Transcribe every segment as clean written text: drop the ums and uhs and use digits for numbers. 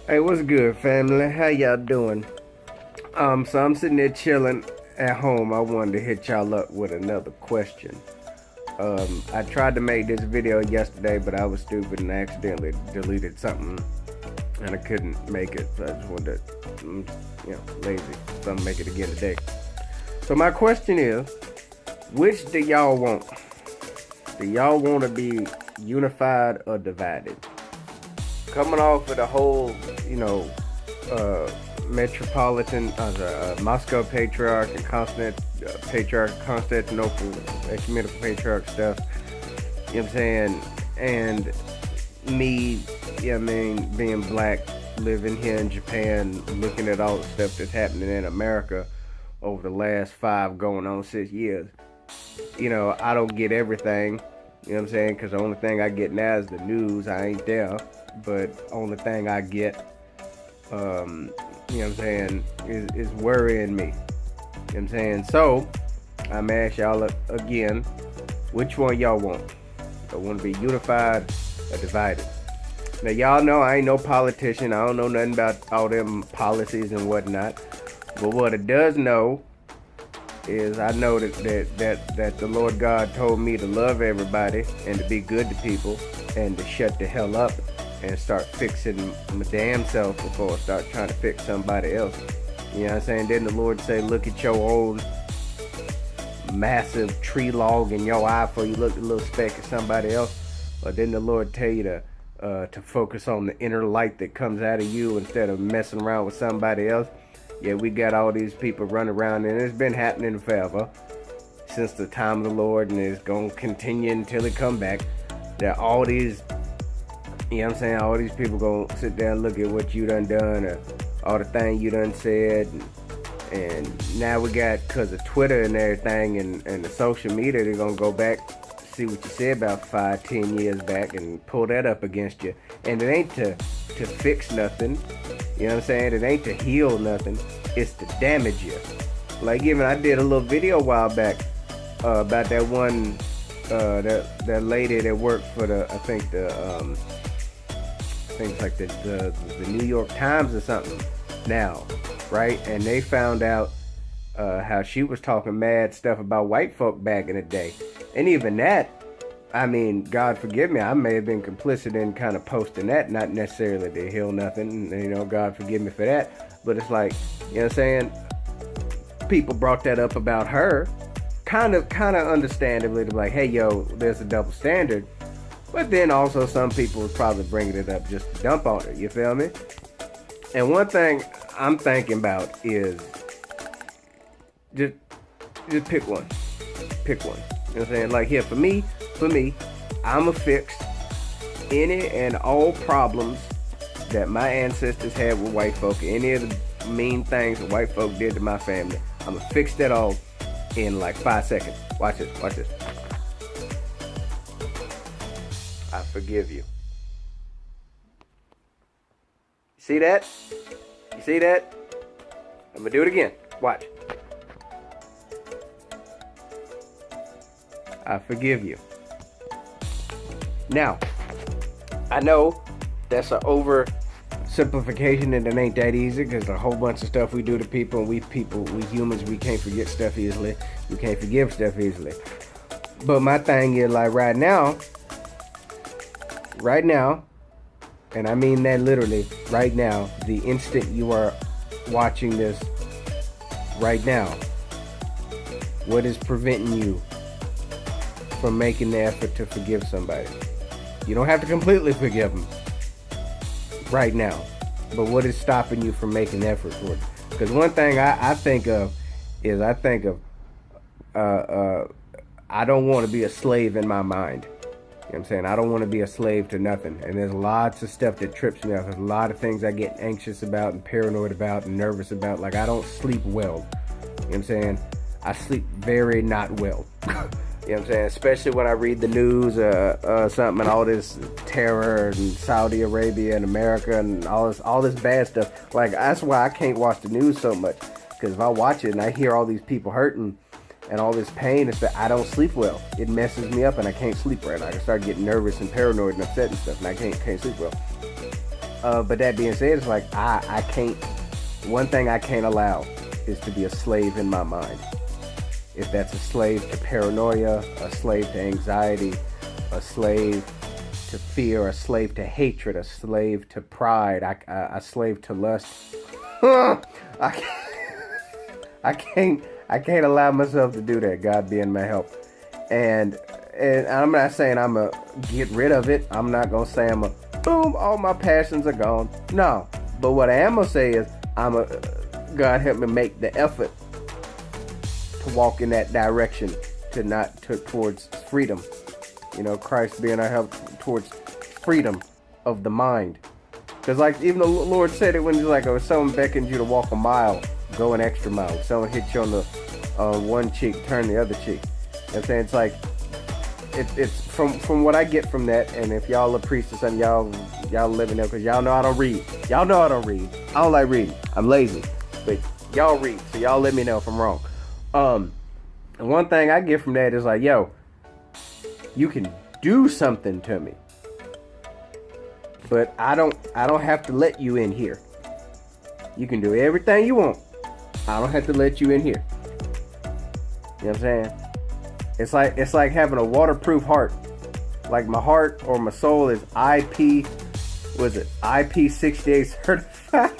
Hey, what's good, family? How y'all doing? So I'm sitting there chilling at home. I wanted to hit y'all up with another question. I tried to make this video yesterday, but I was stupid and accidentally deleted something, and I couldn't make it. So I just wanted to, lazy. So I'm gonna make it again today. So my question is, which do y'all want? Do y'all want to be unified or divided? Coming off of the whole, metropolitan, Moscow patriarch and Constantinople ecumenical patriarch stuff. You know what I'm saying? And me, being black, living here in Japan, looking at all the stuff that's happening in America over the last 5 going on 6 years. I don't get everything. You know what I'm saying? Because the only thing I get now is the news. I ain't there. But only thing I get, is worrying me. You know what I'm saying? So, I'm asking y'all again, which one y'all want? I want to be unified or divided? Now, y'all know I ain't no politician. I don't know nothing about all them policies and whatnot. But what it does know is I know that the Lord God told me to love everybody and to be good to people and to shut the hell up and start fixing my damn self before I start trying to fix somebody else. You know what I'm saying? Didn't the Lord say, look at your own massive tree log in your eye before you look at a little speck of somebody else? Or didn't the Lord tell you to focus on the inner light that comes out of you instead of messing around with somebody else? Yeah, we got all these people running around, and it's been happening forever, since the time of the Lord, and it's going to continue until it come back. That all these, all these people going to sit there and look at what you done, or all the things you done said, and now we got, because of Twitter and everything, and the social media, they're going to go back, see what you said about 5-10 years back, and pull that up against you. And it ain't to fix nothing. You know what I'm saying? It ain't to heal nothing. It's to damage you. Like, even I did a little video a while back about that one, that lady that worked for I think it's like the New York Times or something now, right? And they found out how she was talking mad stuff about white folk back in the day. And even that, God forgive me, I may have been complicit in kind of posting that, not necessarily to heal nothing, God forgive me for that. But it's like, you know what I'm saying? People brought that up about her, kind of understandably, to be like, hey, yo, there's a double standard. But then also some people was probably bringing it up just to dump on her, you feel me? And one thing I'm thinking about is just pick one. Pick one. You know what I'm saying? Like, here, for me, I'ma fix any and all problems that my ancestors had with white folk, any of the mean things that white folk did to my family. I'ma fix that all in like 5 seconds. Watch this. I forgive you. See that? You see that? I'm gonna do it again. Watch. I forgive you. Now, I know that's an oversimplification and it ain't that easy, because a whole bunch of stuff we do to people, and we humans, we can't forget stuff easily. We can't forgive stuff easily. But my thing is, like, right now, and I mean that literally, right now, the instant you are watching this right now, what is preventing you from making the effort to forgive somebody? You don't have to completely forgive them right now, but what is stopping you from making the effort for it? Because one thing I think of is I don't want to be a slave in my mind. You know what I'm saying? I don't want to be a slave to nothing. And there's lots of stuff that trips me up. There's a lot of things I get anxious about and paranoid about and nervous about. Like, I don't sleep well. You know what I'm saying? I sleep very not well. You know what I'm saying? Especially when I read the news, something, and all this terror and Saudi Arabia and America and all this bad stuff. Like, that's why I can't watch the news so much. Because if I watch it and I hear all these people hurting and all this pain, it's that I don't sleep well. It messes me up and I can't sleep right. I can start getting nervous and paranoid and upset and stuff, and I can't sleep well. But that being said, it's like I can't. One thing I can't allow is to be a slave in my mind. If that's a slave to paranoia, a slave to anxiety, a slave to fear, a slave to hatred, a slave to pride, a slave to lust. I can't allow myself to do that. God being my help. And I'm not saying I'm going to get rid of it. I'm not going to say I'm going to, boom, all my passions are gone. No. But what I am going to say is, God help me make the effort to walk in that direction, towards freedom. Christ being our help towards freedom of the mind. Because like even the Lord said it when he's like, if someone beckons you to walk a mile, go an extra mile. If someone hits you on the one cheek, turn the other cheek. I'm saying? It's like, it's from what I get from that. And if y'all are priests or something, y'all let me know, because y'all know I don't read. Y'all know I don't read. I don't like reading. I'm lazy. But y'all read, so y'all let me know if I'm wrong. And one thing I get from that is like, yo, you can do something to me, but I don't have to let you in here. You can do everything you want. I don't have to let you in here. You know what I'm saying? It's like having a waterproof heart. Like my heart or my soul is IP68 certified.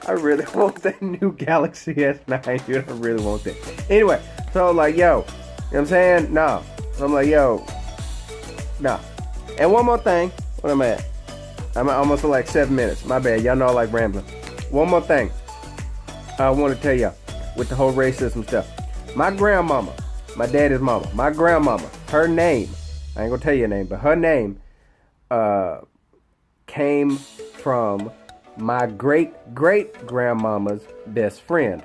I really want that new Galaxy S9, dude. I really want that. Anyway, so like, yo, you know what I'm saying? No. So I'm like, yo, no. And one more thing. What am I at? I'm almost at like 7 minutes. My bad. Y'all know I like rambling. One more thing I want to tell y'all with the whole racism stuff. My grandmama, my daddy's mama, my grandmama, her name, I ain't gonna tell you her name, but her name came from my great-great-grandmama's best friend.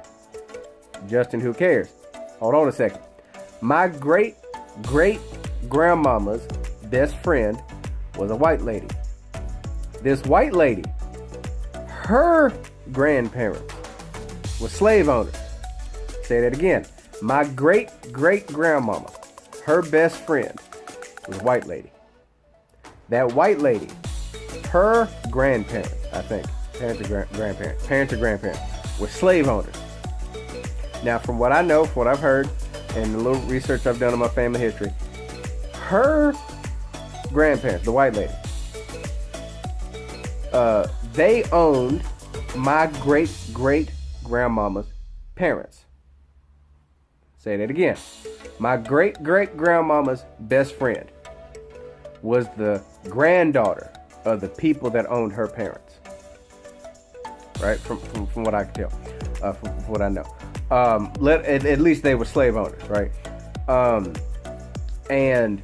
Justin, who cares? Hold on a second. My great-great-grandmama's best friend was a white lady. This white lady, her grandparents were slave owners. Say that again. My great-great-grandmama, her best friend was a white lady. That white lady, her grandparents, I think, parents or grandparents, were slave owners. Now, from what I know, from what I've heard, and the little research I've done on my family history, her grandparents, the white lady, they owned my great-great-grandmama's parents. Say that again. My great-great-grandmama's best friend was the granddaughter of the people that owned her parents. Right? From what I can tell. From what I know. At least they were slave owners, right? And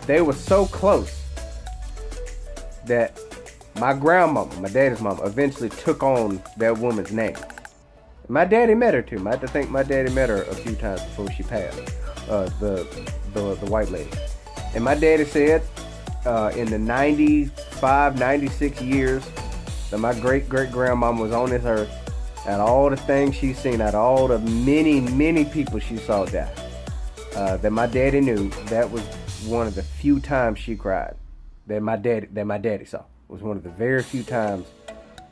they were so close that my grandmama, my daddy's mama, eventually took on that woman's name. My daddy met her too. I think my daddy met her a few times before she passed. The white lady. And my daddy said in the 95, 96 years that my great-great-grandmama was on this earth, out of all the things she's seen, out of all the many, many people she saw die, that my daddy knew, that was one of the few times she cried. That my daddy saw. It was one of the very few times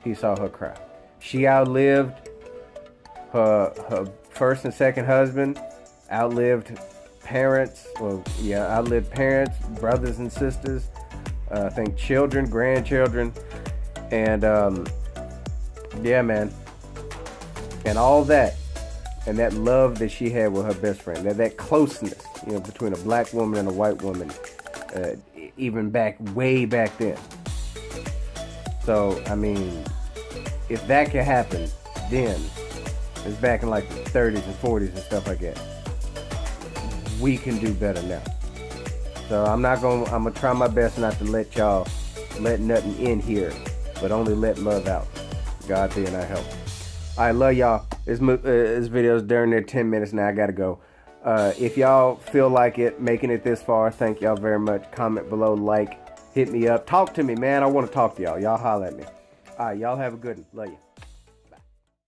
he saw her cry. She outlived her first and second husband, outlived parents, outlived parents, brothers and sisters, I think children, grandchildren, and yeah, man, and all that, and that love that she had with her best friend, that closeness, between a black woman and a white woman, even way back then. So, I mean, if that could happen then, it's back in like the 30s and 40s and stuff like that. We can do better now. So I'm gonna try my best not to let nothing in here, but only let love out. God being our help. I love y'all. This video's during their 10 minutes now. I gotta go. If y'all feel like it, making it this far, thank y'all very much. Comment below, like, hit me up. Talk to me, man. I want to talk to y'all. Y'all holler at me. All right, y'all have a good one. Love you.